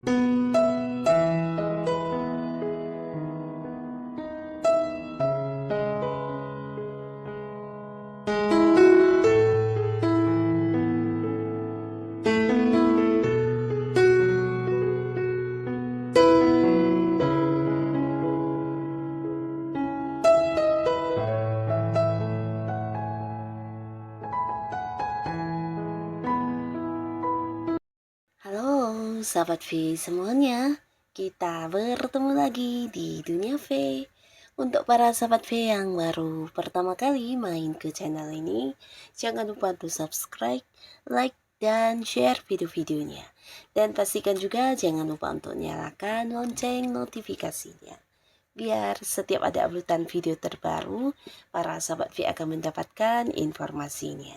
Halo sahabat V semuanya, kita bertemu lagi di Dunia V. Untuk para sahabat V yang baru pertama kali main ke channel ini, jangan lupa untuk subscribe, like, dan share video-videonya. Dan pastikan juga jangan lupa untuk nyalakan lonceng notifikasinya. Biar setiap ada uploadan video terbaru, para sahabat V akan mendapatkan informasinya.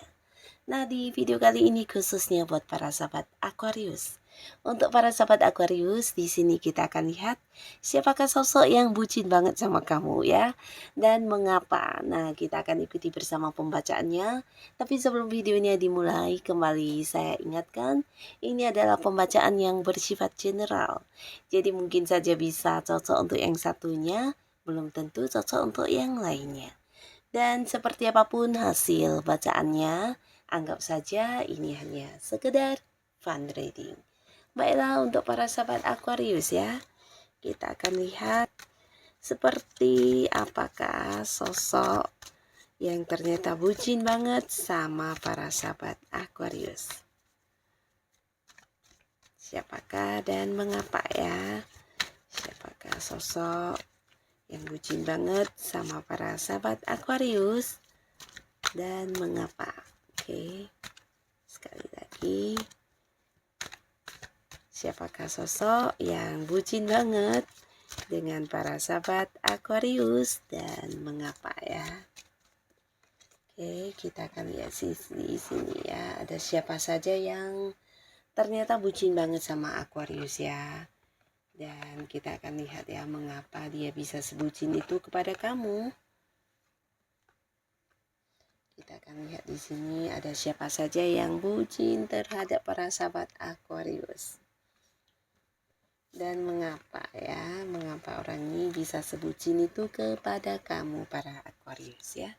Nah, di video kali ini khususnya buat para sahabat Aquarius. Untuk para sahabat Aquarius, di sini kita akan lihat siapakah sosok yang bucin banget sama kamu ya, dan mengapa. Nah, kita akan ikuti bersama pembacaannya. Tapi sebelum videonya dimulai, kembali saya ingatkan, ini adalah pembacaan yang bersifat general. Jadi mungkin saja bisa cocok untuk yang satunya, belum tentu cocok untuk yang lainnya. Dan seperti apapun hasil bacaannya, anggap saja ini hanya sekedar fun reading. Baiklah, untuk para sahabat Aquarius ya, kita akan lihat seperti apakah sosok yang ternyata bucin banget sama para sahabat Aquarius. Siapakah dan mengapa ya? Siapakah sosok yang bucin banget sama para sahabat Aquarius dan mengapa? Oke, sekali lagi, siapakah sosok yang bucin banget dengan para sahabat Aquarius dan mengapa ya? Oke, kita akan lihat di sini ya, ada siapa saja yang ternyata bucin banget sama Aquarius ya. Dan kita akan lihat ya mengapa dia bisa sebucin itu kepada kamu. Kita akan lihat di sini ada siapa saja yang bucin terhadap para sahabat Aquarius. Dan mengapa ya, mengapa orang ini bisa sebucin itu kepada kamu para Aquarius ya.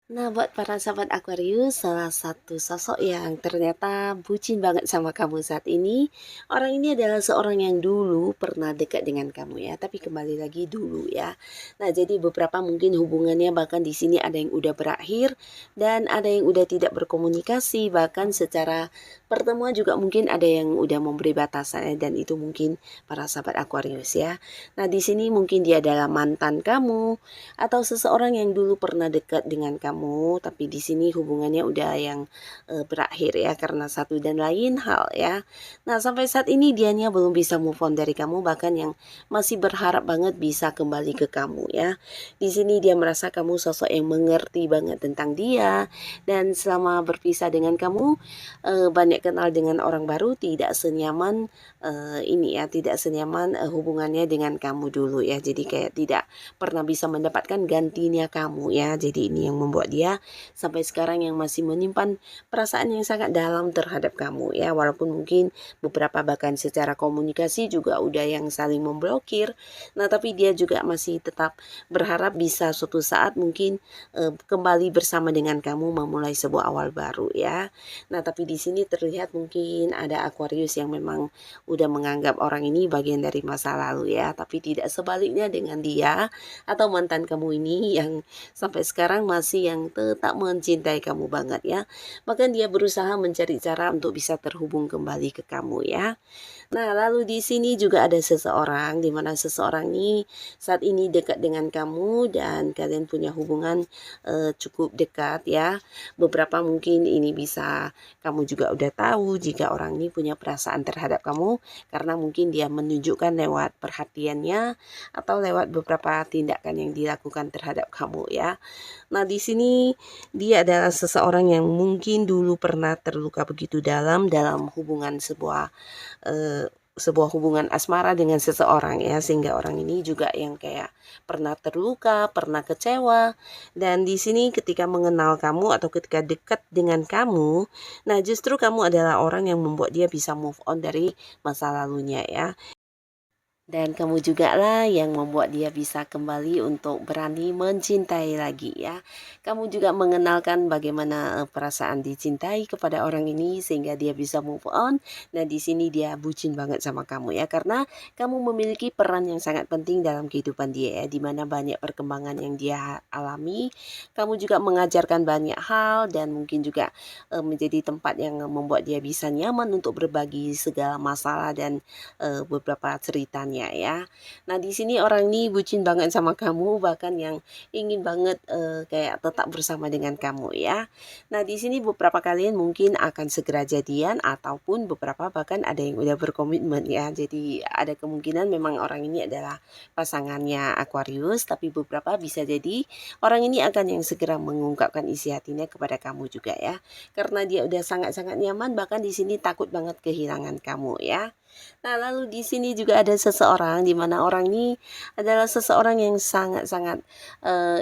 Nah, buat para sahabat Aquarius, salah satu sosok yang ternyata bucin banget sama kamu saat ini, orang ini adalah seorang yang dulu pernah dekat dengan kamu ya, tapi kembali lagi dulu ya. Nah, jadi beberapa mungkin hubungannya bahkan di sini ada yang udah berakhir dan ada yang udah tidak berkomunikasi, bahkan secara pertemuan juga mungkin ada yang udah memberi batasannya dan itu mungkin para sahabat Aquarius ya. Nah, di sini mungkin dia adalah mantan kamu atau seseorang yang dulu pernah dekat dengan kamu, tapi di sini hubungannya udah yang berakhir ya karena satu dan lain hal ya. Nah, sampai saat ini dianya belum bisa move on dari kamu, bahkan yang masih berharap banget bisa kembali ke kamu ya. Di sini dia merasa kamu sosok yang mengerti banget tentang dia, dan selama berpisah dengan kamu banyak kenal dengan orang baru, tidak senyaman ini ya, tidak senyaman hubungannya dengan kamu dulu ya. Jadi kayak tidak pernah bisa mendapatkan gantinya kamu ya. Jadi ini yang membuat dia sampai sekarang yang masih menyimpan perasaan yang sangat dalam terhadap kamu ya, walaupun mungkin beberapa bahkan secara komunikasi juga udah yang saling memblokir. Nah, tapi dia juga masih tetap berharap bisa suatu saat mungkin kembali bersama dengan kamu, memulai sebuah awal baru ya. Nah, tapi di sini terlihat mungkin ada Aquarius yang memang udah menganggap orang ini bagian dari masa lalu ya, tapi tidak sebaliknya dengan dia atau mantan kamu ini yang sampai sekarang masih yang tetap mencintai kamu banget ya. Bahkan dia berusaha mencari cara untuk bisa terhubung kembali ke kamu ya. Nah, lalu di sini juga ada seseorang di mana seseorang ini saat ini dekat dengan kamu dan kalian punya hubungan cukup dekat ya. Beberapa mungkin ini bisa kamu juga udah tahu jika orang ini punya perasaan terhadap kamu karena mungkin dia menunjukkan lewat perhatiannya atau lewat beberapa tindakan yang dilakukan terhadap kamu ya. Nah, di sini dia adalah seseorang yang mungkin dulu pernah terluka begitu dalam hubungan sebuah sebuah hubungan asmara dengan seseorang ya, sehingga orang ini juga yang kayak pernah terluka, pernah kecewa, dan di sini ketika mengenal kamu atau ketika dekat dengan kamu, nah justru kamu adalah orang yang membuat dia bisa move on dari masa lalunya ya. Dan kamu juga lah yang membuat dia bisa kembali untuk berani mencintai lagi ya. Kamu juga mengenalkan bagaimana perasaan dicintai kepada orang ini sehingga dia bisa move on. Nah, di sini dia bucin banget sama kamu ya karena kamu memiliki peran yang sangat penting dalam kehidupan dia ya, di mana banyak perkembangan yang dia alami. Kamu juga mengajarkan banyak hal dan mungkin juga menjadi tempat yang membuat dia bisa nyaman untuk berbagi segala masalah dan beberapa ceritanya ya. Nah, di sini orang ini bucin banget sama kamu, bahkan yang ingin banget kayak tetap bersama dengan kamu ya. Nah, di sini beberapa kalian mungkin akan segera jadian ataupun beberapa bahkan ada yang udah berkomitmen ya. Jadi ada kemungkinan memang orang ini adalah pasangannya Aquarius, tapi beberapa bisa jadi orang ini akan yang segera mengungkapkan isi hatinya kepada kamu juga ya. Karena dia udah sangat-sangat nyaman, bahkan di sini takut banget kehilangan kamu ya. Nah, lalu di sini juga ada seseorang di mana orang ini adalah seseorang yang sangat-sangat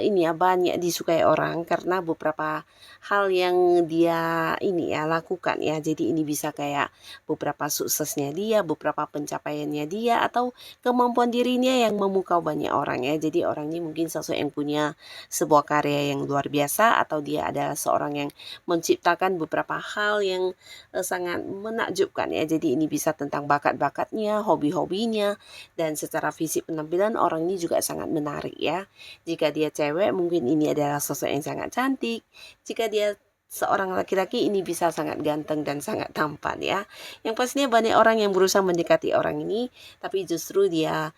ini ya banyak disukai orang karena beberapa hal yang dia ini ya lakukan ya. Jadi ini bisa kayak beberapa suksesnya dia, beberapa pencapaiannya dia atau kemampuan dirinya yang memukau banyak orang ya. Jadi orang ini mungkin sosok yang punya sebuah karya yang luar biasa atau dia adalah seorang yang menciptakan beberapa hal yang sangat menakjubkan ya. Jadi ini bisa tentang bakat-bakatnya, hobi-hobinya, dan secara fisik penampilan orang ini juga sangat menarik ya. Jika dia cewek mungkin ini adalah sosok yang sangat cantik. Jika dia seorang laki-laki ini bisa sangat ganteng dan sangat tampan ya. Yang pastinya banyak orang yang berusaha mendekati orang ini, tapi justru dia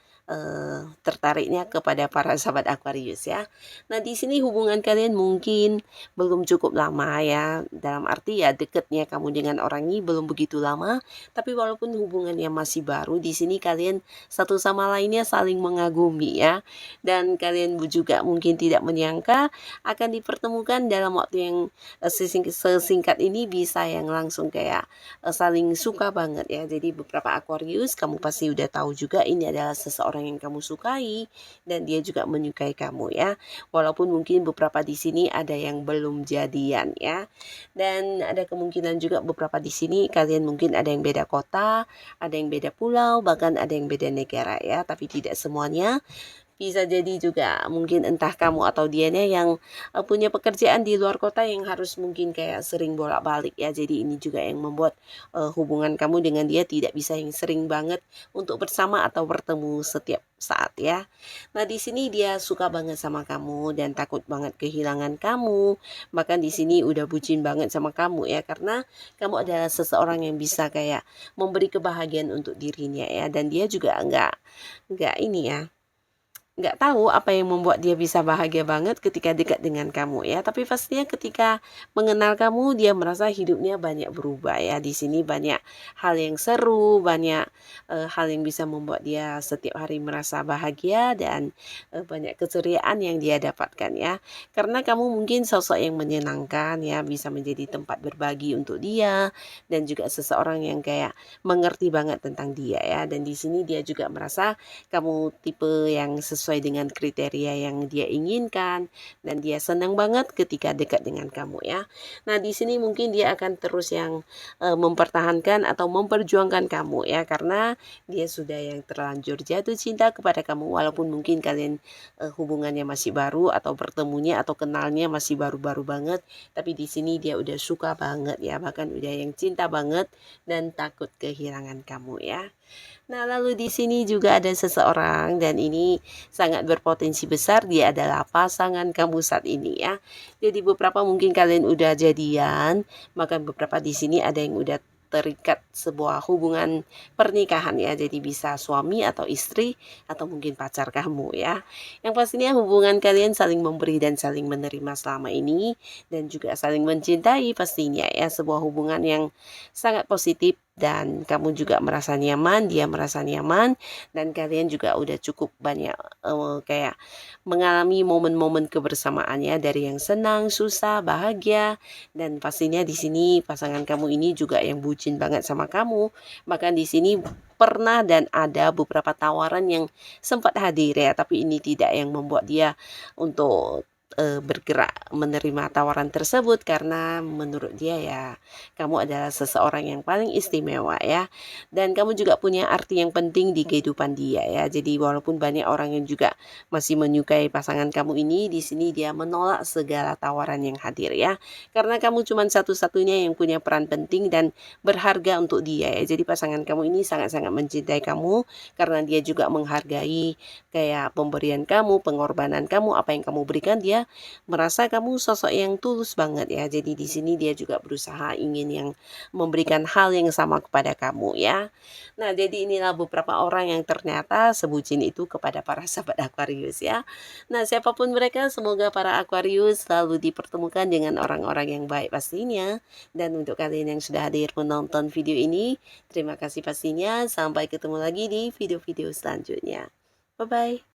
tertariknya kepada para sahabat Aquarius ya. Nah, di sini hubungan kalian mungkin belum cukup lama ya. Dalam arti ya deketnya kamu dengan orang ini belum begitu lama, tapi walaupun hubungannya masih baru, di sini kalian satu sama lainnya saling mengagumi ya. Dan kalian juga mungkin tidak menyangka akan dipertemukan dalam waktu yang sesingkat ini bisa yang langsung kayak saling suka banget ya. Jadi beberapa Aquarius kamu pasti udah tahu juga ini adalah seseorang yang kamu sukai dan dia juga menyukai kamu ya. Walaupun mungkin beberapa di sini ada yang belum jadian ya. Dan ada kemungkinan juga beberapa di sini kalian mungkin ada yang beda kota, ada yang beda pulau, bahkan ada yang beda negara ya, tapi tidak semuanya. Bisa jadi juga mungkin entah kamu atau dianya yang punya pekerjaan di luar kota yang harus mungkin kayak sering bolak-balik ya. Jadi ini juga yang membuat hubungan kamu dengan dia tidak bisa yang sering banget untuk bersama atau bertemu setiap saat ya. Nah, di sini dia suka banget sama kamu dan takut banget kehilangan kamu. Bahkan di sini udah bucin banget sama kamu ya karena kamu adalah seseorang yang bisa kayak memberi kebahagiaan untuk dirinya ya, dan dia juga enggak ini ya, nggak tahu apa yang membuat dia bisa bahagia banget ketika dekat dengan kamu ya. Tapi pastinya ketika mengenal kamu dia merasa hidupnya banyak berubah ya. Di sini banyak hal yang seru, banyak hal yang bisa membuat dia setiap hari merasa bahagia dan banyak keceriaan yang dia dapatkan ya. Karena kamu mungkin sosok yang menyenangkan ya, bisa menjadi tempat berbagi untuk dia dan juga seseorang yang kayak mengerti banget tentang dia ya. Dan di sini dia juga merasa kamu tipe yang sesuai dengan kriteria yang dia inginkan dan dia senang banget ketika dekat dengan kamu ya. Nah, di sini mungkin dia akan terus yang mempertahankan atau memperjuangkan kamu ya karena dia sudah yang terlanjur jatuh cinta kepada kamu walaupun mungkin kalian hubungannya masih baru atau bertemunya atau kenalnya masih baru-baru banget, tapi di sini dia udah suka banget ya, bahkan udah yang cinta banget dan takut kehilangan kamu ya. Nah, lalu di sini juga ada seseorang dan ini sangat berpotensi besar dia adalah pasangan kamu saat ini ya. Jadi beberapa mungkin kalian udah jadian, bahkan beberapa di sini ada yang udah terikat sebuah hubungan pernikahan ya. Jadi bisa suami atau istri atau mungkin pacar kamu ya. Yang pastinya hubungan kalian saling memberi dan saling menerima selama ini dan juga saling mencintai pastinya ya, sebuah hubungan yang sangat positif dan kamu juga merasa nyaman, dia merasa nyaman, dan kalian juga udah cukup banyak kayak mengalami momen-momen kebersamaan ya, dari yang senang, susah, bahagia, dan pastinya di sini pasangan kamu ini juga yang bucin banget sama kamu. Bahkan di sini pernah dan ada beberapa tawaran yang sempat hadir ya, tapi ini tidak yang membuat dia untuk bergerak menerima tawaran tersebut, karena menurut dia ya kamu adalah seseorang yang paling istimewa ya, dan kamu juga punya arti yang penting di kehidupan dia ya. Jadi walaupun banyak orang yang juga masih menyukai pasangan kamu ini, di sini dia menolak segala tawaran yang hadir ya, karena kamu cuma satu-satunya yang punya peran penting dan berharga untuk dia ya. Jadi pasangan kamu ini sangat-sangat mencintai kamu, karena dia juga menghargai kayak pemberian kamu, pengorbanan kamu, apa yang kamu berikan. Dia merasa kamu sosok yang tulus banget ya. Jadi di sini dia juga berusaha ingin yang memberikan hal yang sama kepada kamu ya. Nah, jadi inilah beberapa orang yang ternyata sebucin itu kepada para sahabat Aquarius ya. Nah, siapapun mereka, semoga para Aquarius selalu dipertemukan dengan orang-orang yang baik pastinya. Dan untuk kalian yang sudah hadir menonton video ini, terima kasih pastinya. Sampai ketemu lagi di video-video selanjutnya. Bye-bye.